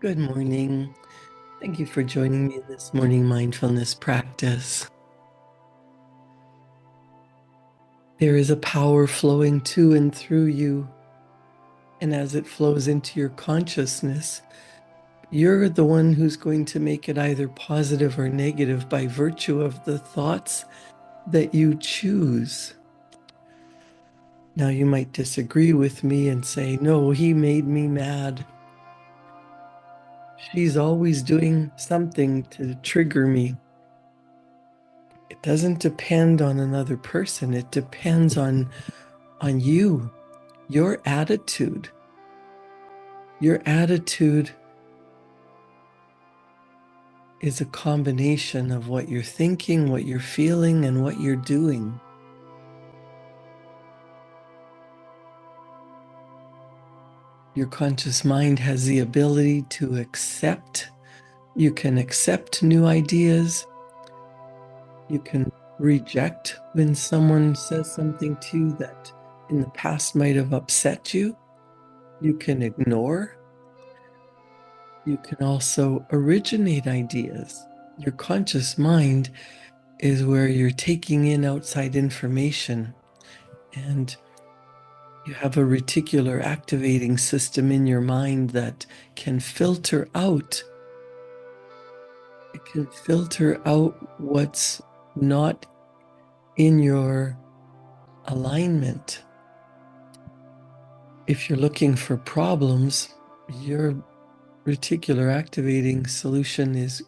Good morning. Thank you for joining me in this morning mindfulness practice. There is a power flowing to and through you, and as it flows into your consciousness, you're the one who's going to make it either positive or negative by virtue of the thoughts that you choose. Now, you might disagree with me and say, no, he made me mad. She's always doing something to trigger me. It doesn't depend on another person. It depends on you, your attitude. Your attitude is a combination of what you're thinking, what you're feeling, and what you're doing. Your conscious mind has the ability to accept. You can accept new ideas. You can reject when someone says something to you that in the past might have upset you. You can ignore. You can also originate ideas. Your conscious mind is where you're taking in outside information, and you have a reticular activating system in your mind that can filter out. It can filter out what's not in your alignment. If you're looking for problems, your reticular activating solution is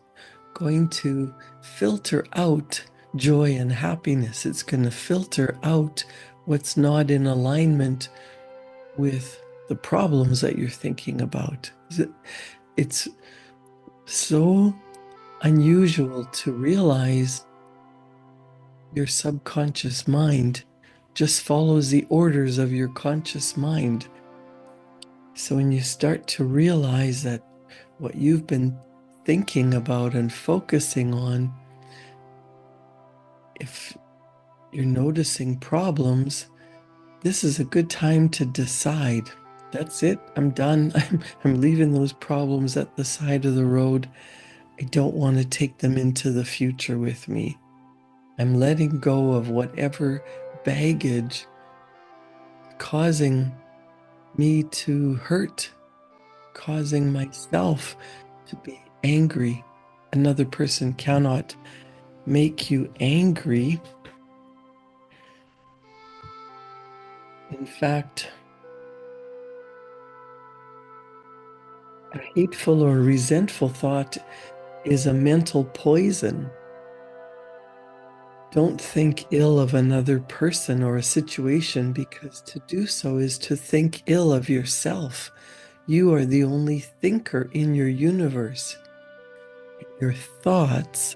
going to filter out joy and happiness. It's going to filter out what's not in alignment with the problems that you're thinking about. It's so unusual to realize your subconscious mind just follows the orders of your conscious mind. So when you start to realize that what you've been thinking about and focusing on, if you're noticing problems, this is a good time to decide. That's it. I'm done. I'm leaving those problems at the side of the road. I don't want to take them into the future with me. I'm letting go of whatever baggage causing me to hurt, causing myself to be angry. Another person cannot make you angry. In fact, a hateful or resentful thought is a mental poison. Don't think ill of another person or a situation, because to do so is to think ill of yourself. You are the only thinker in your universe. Your thoughts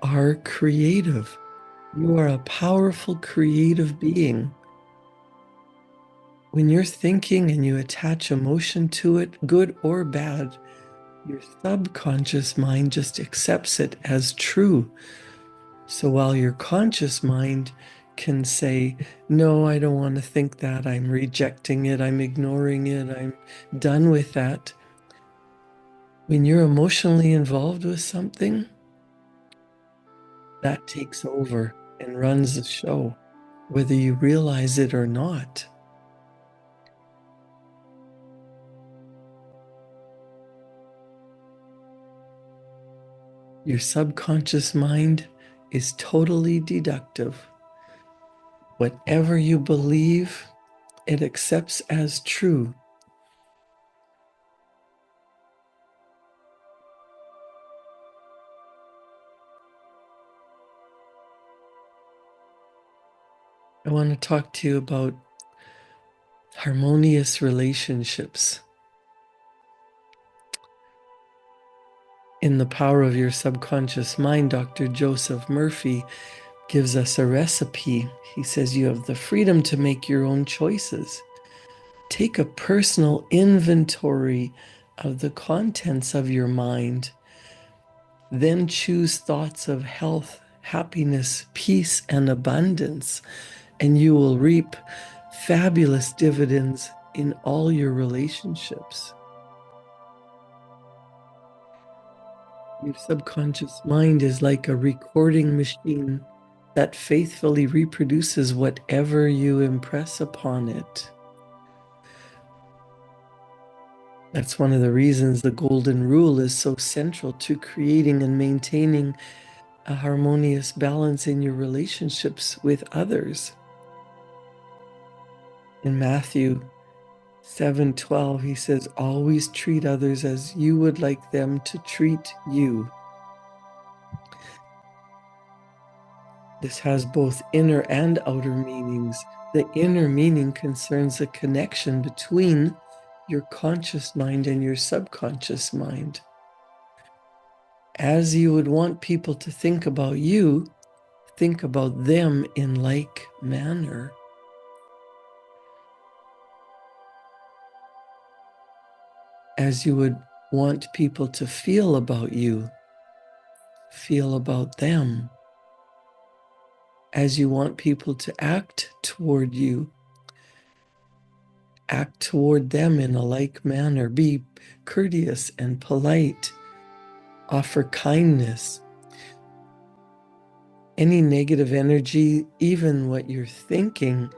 are creative. You are a powerful, creative being. When you're thinking and you attach emotion to it, good or bad, your subconscious mind just accepts it as true. So while your conscious mind can say, no, I don't want to think that, I'm rejecting it, I'm ignoring it, I'm done with that. When you're emotionally involved with something, that takes over and runs the show, whether you realize it or not. Your subconscious mind is totally deductive. Whatever you believe, it accepts as true. I want to talk to you about harmonious relationships. In The Power of Your Subconscious Mind, Dr. Joseph Murphy gives us a recipe. He says you have the freedom to make your own choices. Take a personal inventory of the contents of your mind. Then choose thoughts of health, happiness, peace, and abundance, and you will reap fabulous dividends in all your relationships. Your subconscious mind is like a recording machine that faithfully reproduces whatever you impress upon it. That's one of the reasons the golden rule is so central to creating and maintaining a harmonious balance in your relationships with others. In Matthew 7:12, he says, always treat others as you would like them to treat you. This has both inner and outer meanings. The inner meaning concerns the connection between your conscious mind and your subconscious mind. As you would want people to think about you, think about them in like manner. As you would want people to feel about you, feel about them. As you want people to act toward you, act toward them in a like manner. Be courteous and polite. Offer kindness. Any negative energy, even what you're thinking,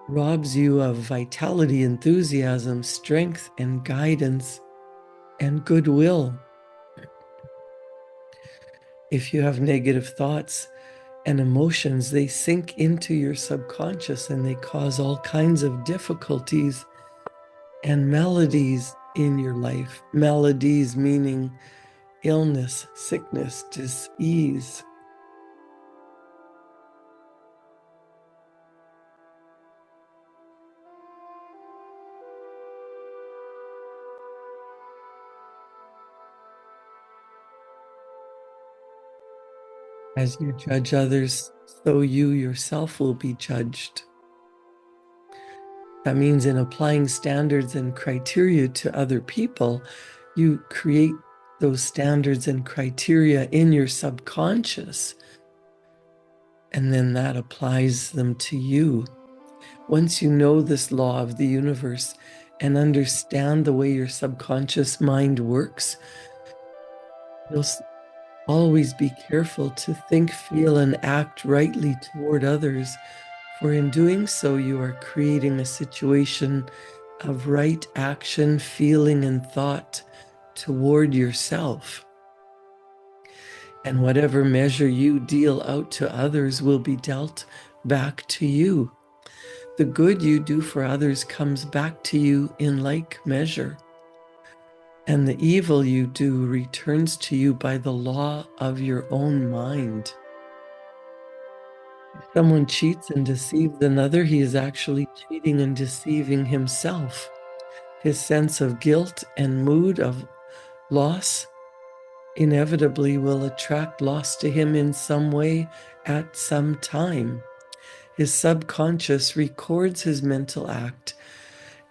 robs you of vitality, enthusiasm, strength, and guidance, and goodwill. If you have negative thoughts and emotions, they sink into your subconscious and they cause all kinds of difficulties and maladies in your life. Maladies meaning illness, sickness, disease. As you judge others, so you yourself will be judged. That means in applying standards and criteria to other people, you create those standards and criteria in your subconscious, and then that applies them to you. Once you know this law of the universe and understand the way your subconscious mind works, you'll always be careful to think, feel, and act rightly toward others, for in doing so, you are creating a situation of right action, feeling, and thought toward yourself. And whatever measure you deal out to others will be dealt back to you. The good you do for others comes back to you in like measure. And the evil you do returns to you by the law of your own mind. If someone cheats and deceives another, he is actually cheating and deceiving himself. His sense of guilt and mood of loss inevitably will attract loss to him in some way at some time. His subconscious records his mental act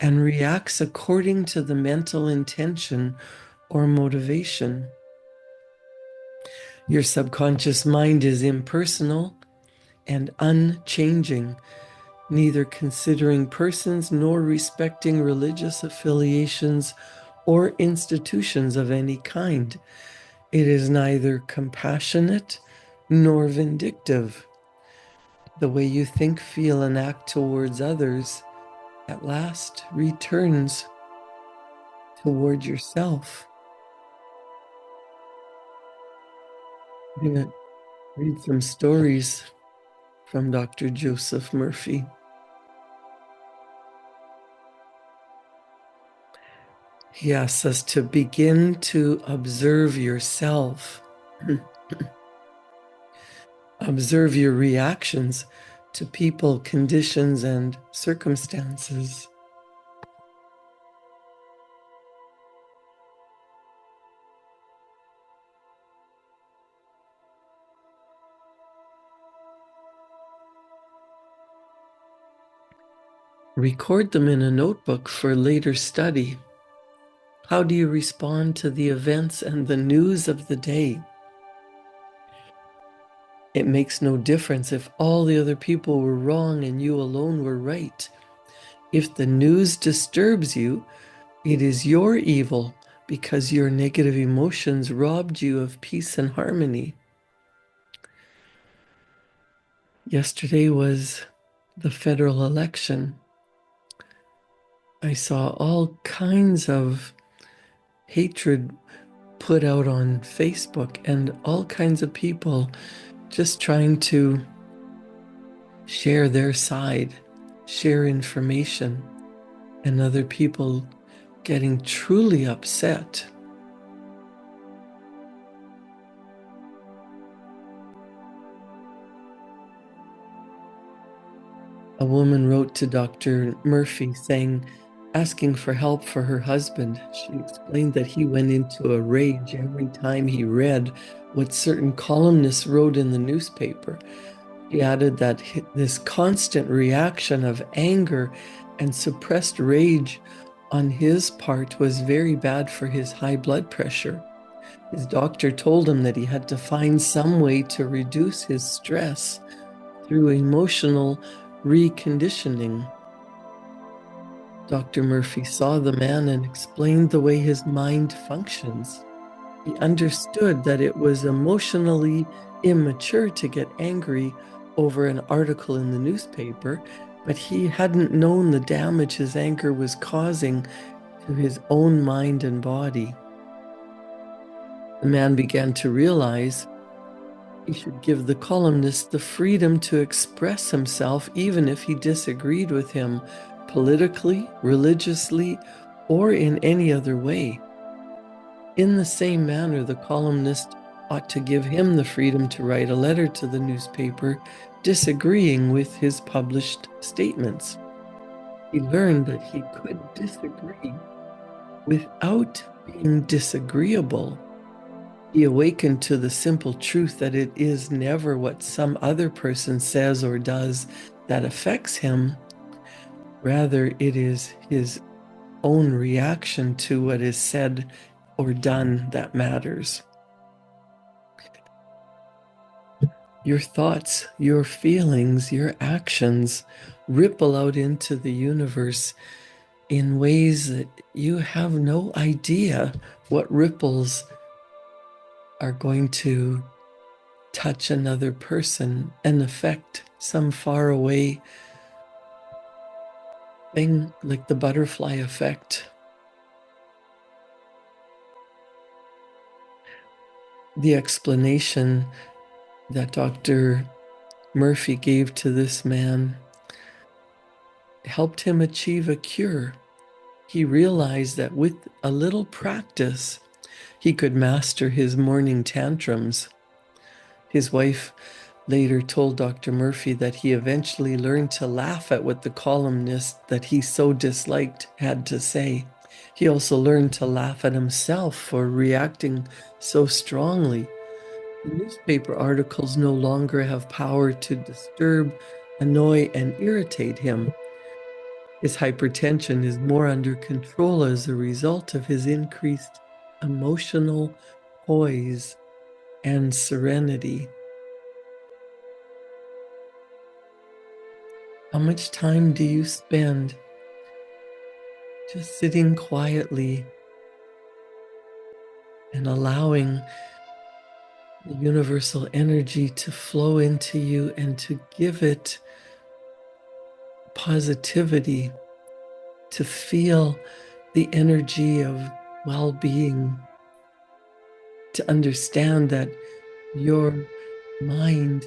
and reacts according to the mental intention or motivation. Your subconscious mind is impersonal and unchanging, neither considering persons nor respecting religious affiliations or institutions of any kind. It is neither compassionate nor vindictive. The way you think, feel, and act towards others at last returns toward yourself. I'm going to read some stories from Dr. Joseph Murphy. He asks us to begin to observe yourself. Observe your reactions to people, conditions, and circumstances. Record them in a notebook for later study. How do you respond to the events and the news of the day? It makes no difference if all the other people were wrong and you alone were right. If the news disturbs you, it is your evil, because your negative emotions robbed you of peace and harmony. Yesterday was the federal election. I saw all kinds of hatred put out on Facebook and all kinds of people just trying to share their side, share information, and other people getting truly upset. A woman wrote to Dr. Murphy asking for help for her husband. She explained that he went into a rage every time he read what certain columnists wrote in the newspaper. He added that this constant reaction of anger and suppressed rage on his part was very bad for his high blood pressure. His doctor told him that he had to find some way to reduce his stress through emotional reconditioning. Dr. Murphy saw the man and explained the way his mind functions. He understood that it was emotionally immature to get angry over an article in the newspaper, but he hadn't known the damage his anger was causing to his own mind and body. The man began to realize he should give the columnist the freedom to express himself, even if he disagreed with him politically, religiously, or in any other way. In the same manner, the columnist ought to give him the freedom to write a letter to the newspaper disagreeing with his published statements. He learned that he could disagree without being disagreeable. He awakened to the simple truth that it is never what some other person says or does that affects him. Rather, it is his own reaction to what is said or done that matters. Your thoughts, your feelings, your actions ripple out into the universe in ways that you have no idea what ripples are going to touch another person and affect some faraway thing like the butterfly effect. The explanation that Dr. Murphy gave to this man helped him achieve a cure. He realized that with a little practice, he could master his morning tantrums. His wife later told Dr. Murphy that he eventually learned to laugh at what the columnist that he so disliked had to say. He also learned to laugh at himself for reacting so strongly. The newspaper articles no longer have power to disturb, annoy, and irritate him. His hypertension is more under control as a result of his increased emotional poise and serenity. How much time do you spend just sitting quietly and allowing the universal energy to flow into you and to give it positivity, to feel the energy of well-being, to understand that your mind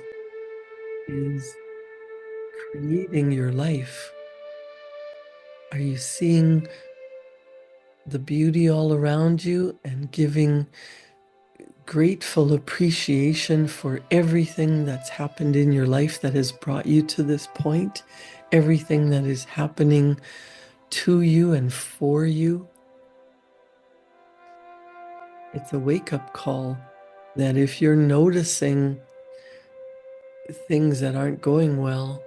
is creating your life? Are you seeing the beauty all around you and giving grateful appreciation for everything that's happened in your life that has brought you to this point, everything that is happening to you and for you? It's a wake-up call that if you're noticing things that aren't going well,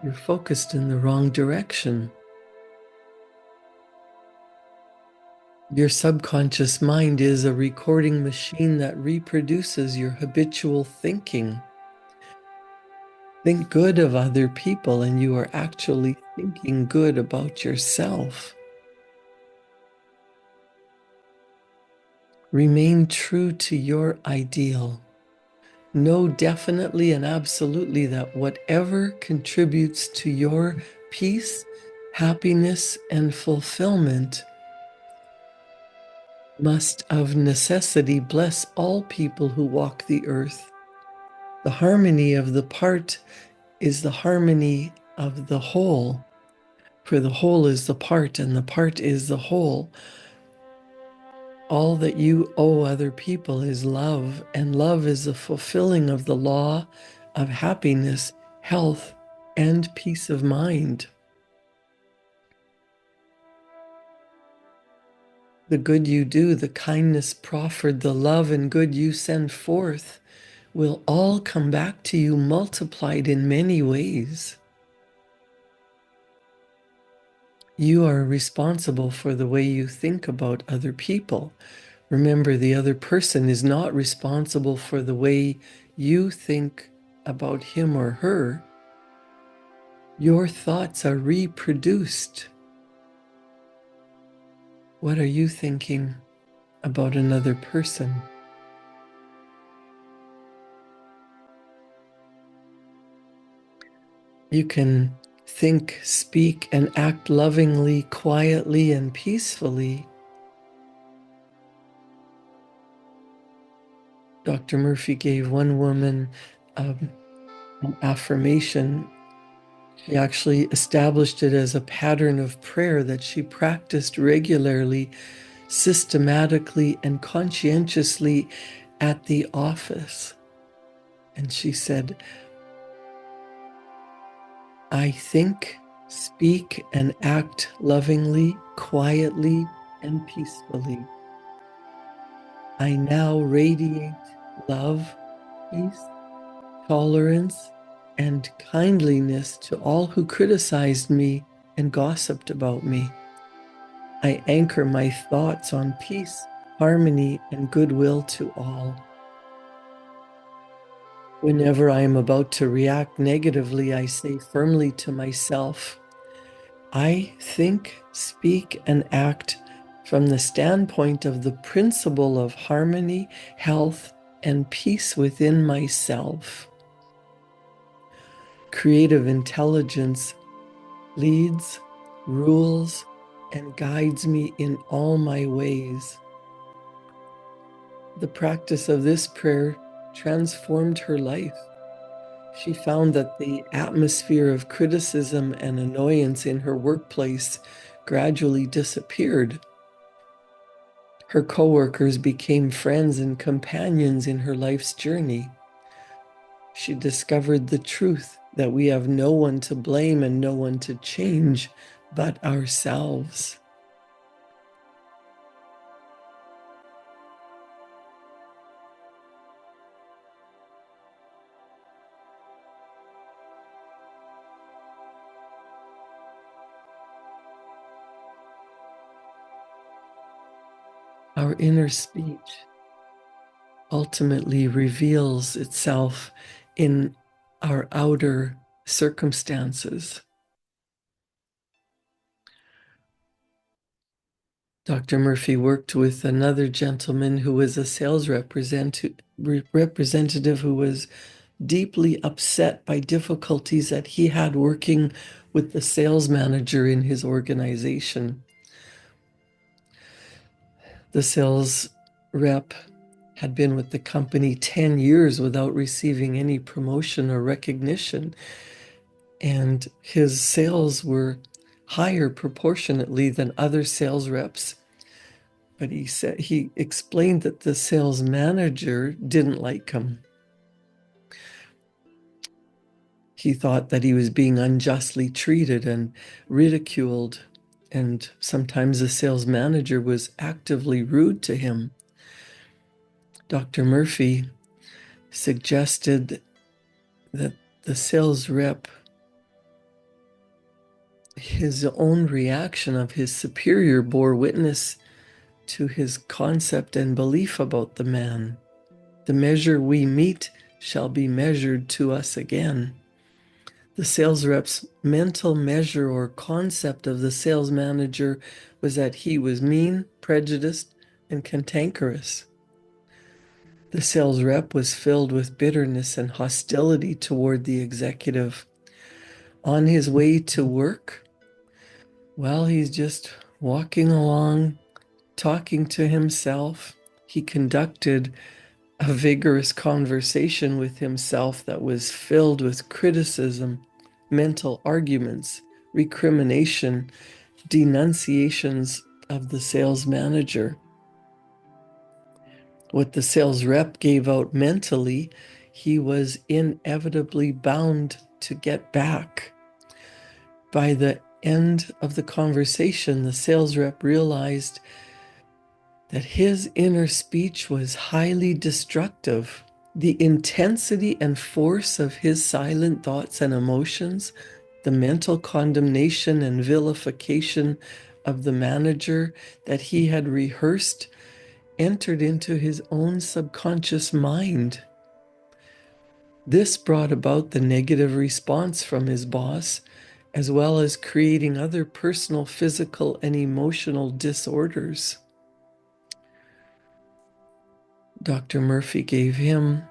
you're focused in the wrong direction. Your subconscious mind is a recording machine that reproduces your habitual thinking. Think good of other people, and you are actually thinking good about yourself. Remain true to your ideal. Know definitely and absolutely that whatever contributes to your peace, happiness, and fulfillment must of necessity bless all people who walk the earth. The harmony of the part is the harmony of the whole, for the whole is the part, and the part is the whole. All that you owe other people is love, and love is the fulfilling of the law of happiness, health, and peace of mind. The good you do, the kindness proffered, the love and good you send forth will all come back to you multiplied in many ways. You are responsible for the way you think about other people. Remember, the other person is not responsible for the way you think about him or her. Your thoughts are reproduced. What are you thinking about another person? You can think, speak, and act lovingly, quietly, and peacefully. Dr. Murphy gave one woman an affirmation. She actually established it as a pattern of prayer that she practiced regularly, systematically, and conscientiously at the office. And she said, I think, speak, and act lovingly, quietly, and peacefully. I now radiate love, peace, tolerance, and kindliness to all who criticized me and gossiped about me. I anchor my thoughts on peace, harmony, and goodwill to all. Whenever I am about to react negatively, I say firmly to myself, I think, speak, and act from the standpoint of the principle of harmony, health, and peace within myself. Creative intelligence leads, rules, and guides me in all my ways. The practice of this prayer transformed her life. She found that the atmosphere of criticism and annoyance in her workplace gradually disappeared. Her coworkers became friends and companions in her life's journey. She discovered the truth that we have no one to blame and no one to change but ourselves. Our inner speech ultimately reveals itself in our outer circumstances. Dr. Murphy worked with another gentleman who was a sales representative who was deeply upset by difficulties that he had working with the sales manager in his organization. The sales rep had been with the company 10 years without receiving any promotion or recognition, and his sales were higher proportionately than other sales reps. But he explained that the sales manager didn't like him. He thought that he was being unjustly treated and ridiculed, and sometimes the sales manager was actively rude to him. Dr. Murphy suggested that the sales rep, his own reaction of his superior bore witness to his concept and belief about the man. The measure we meet shall be measured to us again. The sales rep's mental measure or concept of the sales manager was that he was mean, prejudiced, and cantankerous. The sales rep was filled with bitterness and hostility toward the executive. On his way to work, while he's just walking along, talking to himself, he conducted a vigorous conversation with himself that was filled with criticism, mental arguments, recrimination, denunciations of the sales manager. What the sales rep gave out mentally, he was inevitably bound to get back. By the end of the conversation, the sales rep realized that his inner speech was highly destructive. The intensity and force of his silent thoughts and emotions, the mental condemnation and vilification of the manager that he had rehearsed, entered into his own subconscious mind. This brought about the negative response from his boss, as well as creating other personal, physical, and emotional disorders. Dr. Murphy gave him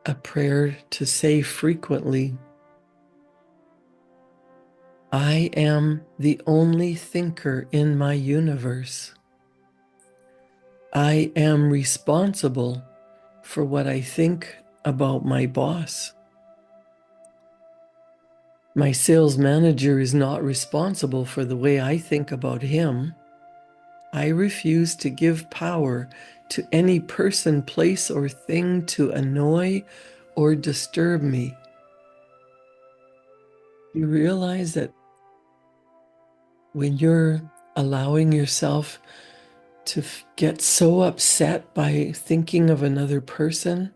a prayer to say frequently. I am the only thinker in my universe. I am responsible for what I think about my boss. My sales manager is not responsible for the way I think about him. I refuse to give power to any person, place, or thing to annoy or disturb me. You realize that when you're allowing yourself to get so upset by thinking of another person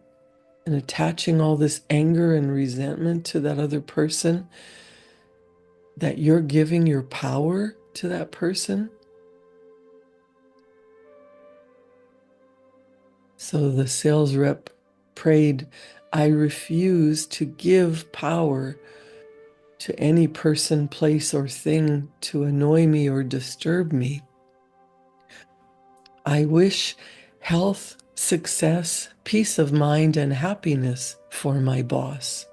and attaching all this anger and resentment to that other person, that you're giving your power to that person. So the sales rep prayed, I refuse to give power to any person, place, or thing to annoy me or disturb me. I wish health, success, peace of mind, and happiness for my boss.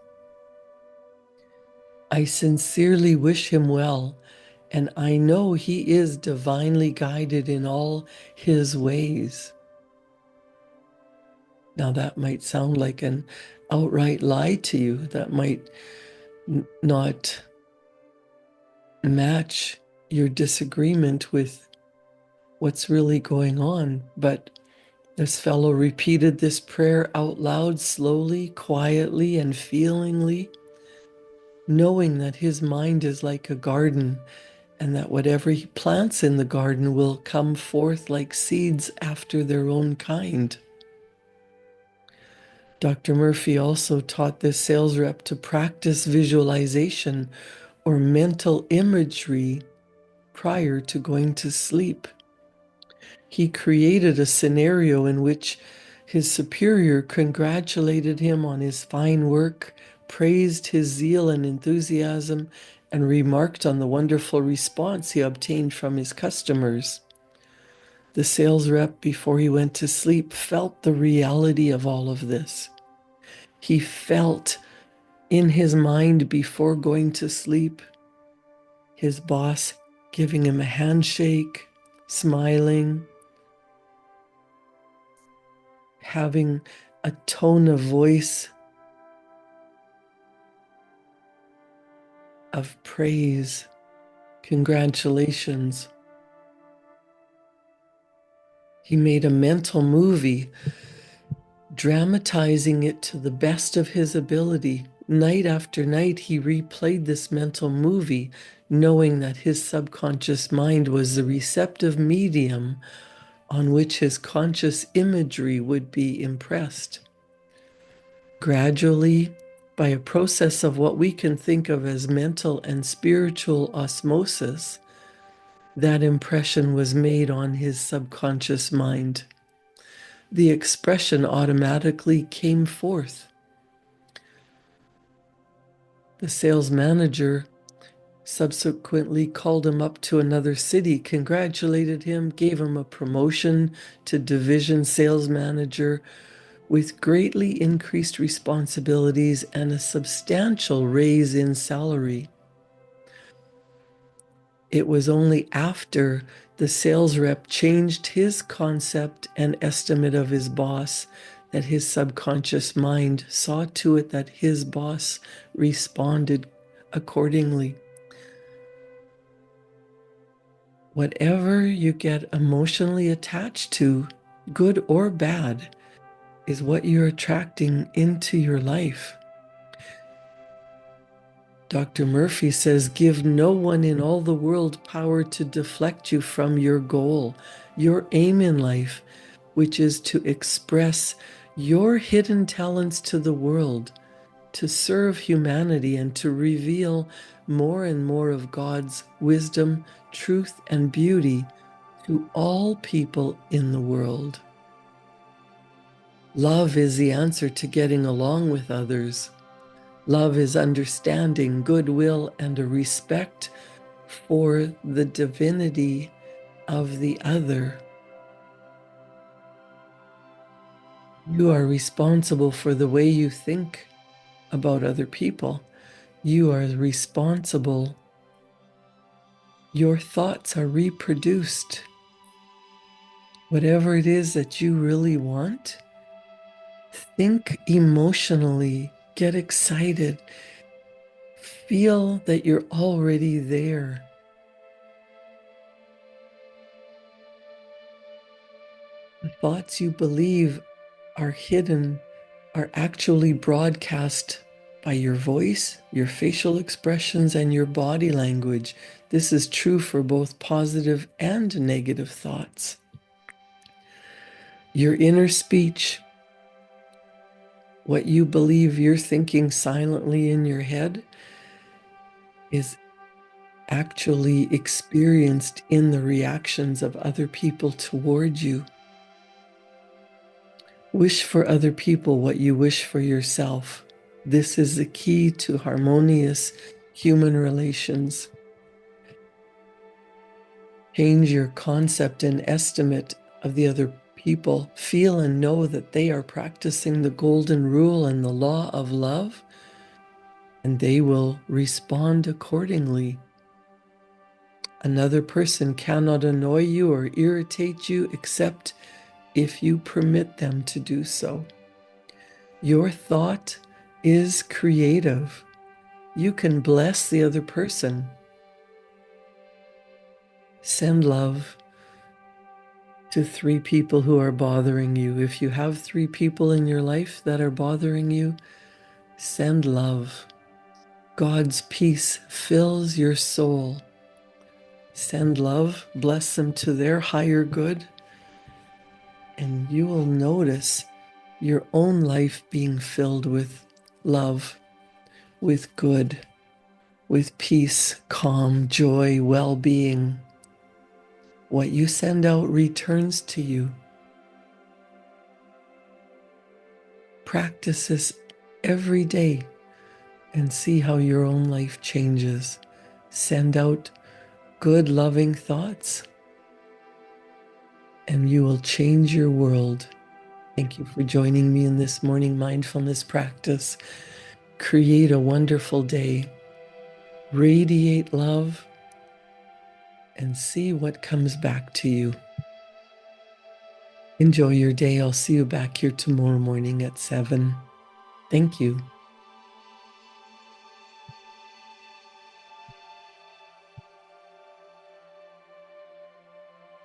I sincerely wish him well, and I know he is divinely guided in all his ways. Now, that might sound like an outright lie to you. That might not match your disagreement with what's really going on. But this fellow repeated this prayer out loud, slowly, quietly, and feelingly, knowing that his mind is like a garden and that whatever he plants in the garden will come forth like seeds after their own kind. Dr. Murphy also taught this sales rep to practice visualization or mental imagery prior to going to sleep. He created a scenario in which his superior congratulated him on his fine work, praised his zeal and enthusiasm, and remarked on the wonderful response he obtained from his customers. The sales rep, before he went to sleep, felt the reality of all of this. He felt in his mind before going to sleep his boss giving him a handshake, smiling, having a tone of voice of praise, congratulations. He made a mental movie, dramatizing it to the best of his ability. Night after night, he replayed this mental movie, knowing that his subconscious mind was the receptive medium on which his conscious imagery would be impressed. Gradually, by a process of what we can think of as mental and spiritual osmosis, that impression was made on his subconscious mind. The expression automatically came forth. The sales manager subsequently called him up to another city, congratulated him, gave him a promotion to division sales manager with greatly increased responsibilities and a substantial raise in salary. It was only after the sales rep changed his concept and estimate of his boss that his subconscious mind saw to it that his boss responded accordingly. Whatever you get emotionally attached to, good or bad, is what you're attracting into your life. Dr. Murphy says, give no one in all the world power to deflect you from your goal, your aim in life, which is to express your hidden talents to the world, to serve humanity, and to reveal more and more of God's wisdom, truth, and beauty to all people in the world. Love is the answer to getting along with others. Love is understanding, goodwill, and a respect for the divinity of the other. You are responsible for the way you think about other people. You are responsible. Your thoughts are reproduced. Whatever it is that you really want, think emotionally, get excited, feel that you're already there. The thoughts you believe are hidden are actually broadcast by your voice, your facial expressions, and your body language. This is true for both positive and negative thoughts. Your inner speech, what you believe you're thinking silently in your head, is actually experienced in the reactions of other people toward you. Wish for other people what you wish for yourself. This is the key to harmonious human relations. Change your concept and estimate of the other people. Feel and know that they are practicing the golden rule and the law of love, and they will respond accordingly. Another person cannot annoy you or irritate you except if you permit them to do so. Your thought is creative. You can bless the other person. Send love to 3 people who are bothering you. If you have 3 people in your life that are bothering you, send love. God's peace fills your soul. Send love, bless them to their higher good, and you will notice your own life being filled with love, with good, with peace, calm, joy, well-being. What you send out returns to you. Practice this every day and see how your own life changes. Send out good, loving thoughts, and you will change your world. Thank you for joining me in this morning mindfulness practice. Create a wonderful day. Radiate love and see what comes back to you. Enjoy your day. I'll see you back here tomorrow morning at 7. Thank you.